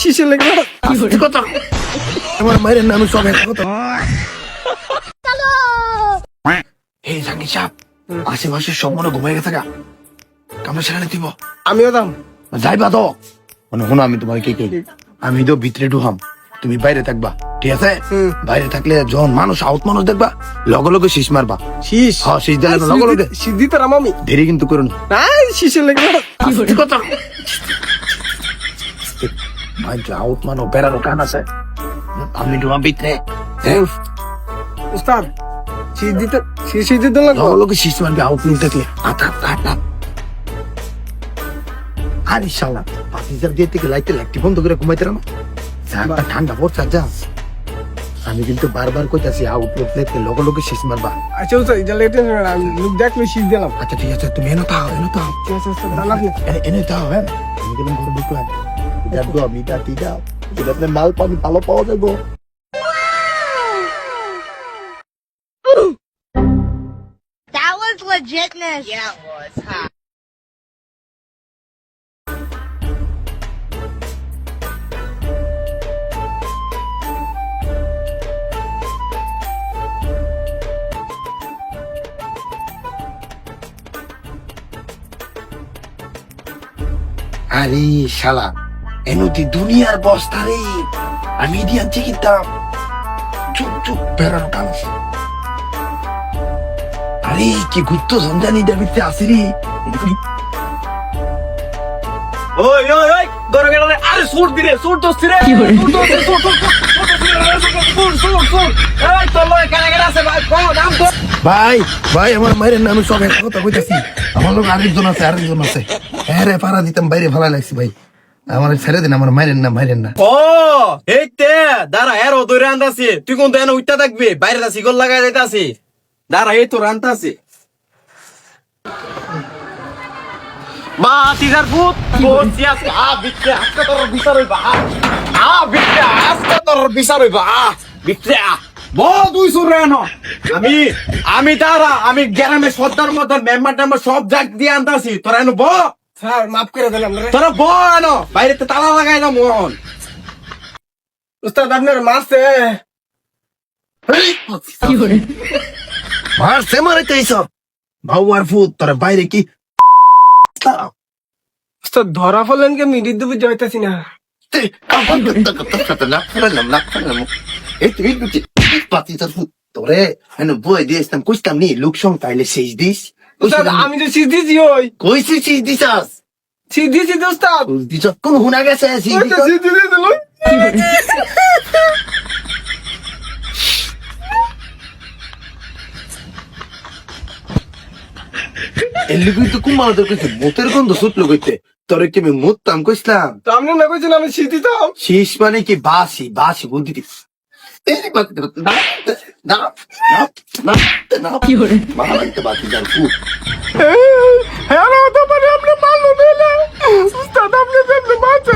শিশে লেগে কথা আমার মায়ের নাম সব একটা কথা। এই জাঙ্গি সাহেব আশেপাশে সব মনে ঘুমাই গেছে গা, কামড়া সেখানে দিব আমিও দাম যাইবা তো মানে শোনো আমি তোমার কি কই, আমি তো ভিতরে ঢুকাম, তুমি বাইরে থাকবা, ঠিক আছে? বাইরে থাকলে যখন মানুষ আউট মানুষ দেখবা লগে লগে শীষ মারবা। শীষ? হ্যাঁ শীষ দিলে লগে লগে শীষ দিতে রাম আমি দেরি কিন্তু করুন না, শীষে লেগে কথা ভাই আউট মানো বেড়ানো কান আছে, আমি ঢুকাম ভিতরে। উস্তাদ শীষ দিতে লগে লগে শীষ মারবে আউট নিতে থাকলে আরে শালা পাতিজার দিয়ে থেকে লাইতে লাইটটি বন্ধ করে ঘুমাইতে রাম ঠান্ডা পড়ছে যা। আমি কিন্তু বারবার কইতাছি আউট দেখলে লগে লগে শীষ মারবা। আচ্ছা ওটা এটা লেটে আমি লোক দেখলে শীষ দিলাম। আচ্ছা ঠিক আছে তুমি এনে তাও ঠিক আছে এনে তাও। হ্যাঁ আমি গেলাম ঘরে ঢুকলাম, এটা দো আমি এটা এটা মাল পানি ভালো পাওয়া যাবো। That was legitness. Yeah, it was. Huh? আরে শালা এনুতি দুনিয়ার বস্তা রে, আমি দিয়ে চিকিতাম চুপ চুপ বেড়ানো কাজ। আরে কি ঘুরতো সন্ধানি দেবিতে আসি রে। ওই ওই ওই ধরে গেল রে, আরে সুর দিরে সুর তো রে এই তো লয় কানে কানে আছে ভাই, কোন নাম তো ভাই ভাই আমার মায়ের নামে সব একটা কথা কইতাছি, আমার লোক আরেকজন আছে হ্যাঁ রে পাড়া দিতাম বাইরে ভালো লাগছে ভাই, আমার ছেড়ে দিন, আমার মায়ের না। ও এই তে দাঁড়া এর ধরে আনতাছি, তুই কোন দেন উইটা থাকবি বাইরে দা সিগল লাগাই যাইতাছি, দাঁড়া এই তো রান্তাছি মা তিজার ফুট কোসিয়াস বিচ্ছে আজকে তোর বিচার হইবা বিচ্ছে আজকে তোর বিচার হইবা বিচ্ছে দুই সুরে ন আমি দাঁড়া আমি গ্রামে সর্দার মতো মেম্বার সব জাগ দিয়ে আনতাছি, তোরা এনো স্যার মাফ করে দিলাম রে। তোরা এনো বাইরে তালা লাগাই না মোহন উস্তাদ আপনার মারছে মারাইতে এইসব ভাউ আর ফুট তোরা বাইরে কি ধরা ফেলেন কে মিডির দুপুর যাইতেছি না। তোরে বই দিয়েছিলাম কইতাম নি লোক সংখ্যাইলে শেষ দিস, আমি তো শীষ দিছি ওই কইছি শীষ দিছাস শীষ দিছি দোস্তাদ দিছ কোন হুনা গেছে শীষ দিল এলিগুই তো কুমার তোর কইছে মোতের গন্ধ ছুটলো কইতে, তোরে কি আমি মুততাম কইছিলাম তো আপনি না কইছিলাম আমি শীষ দিতাম, শীষ মানে কি বাসি বলতে দিস কি করে মারাইতে বাকি যার ফুট হ্যালো তো মানে আপনি মারলো না উস্তাদ আপনি মারছে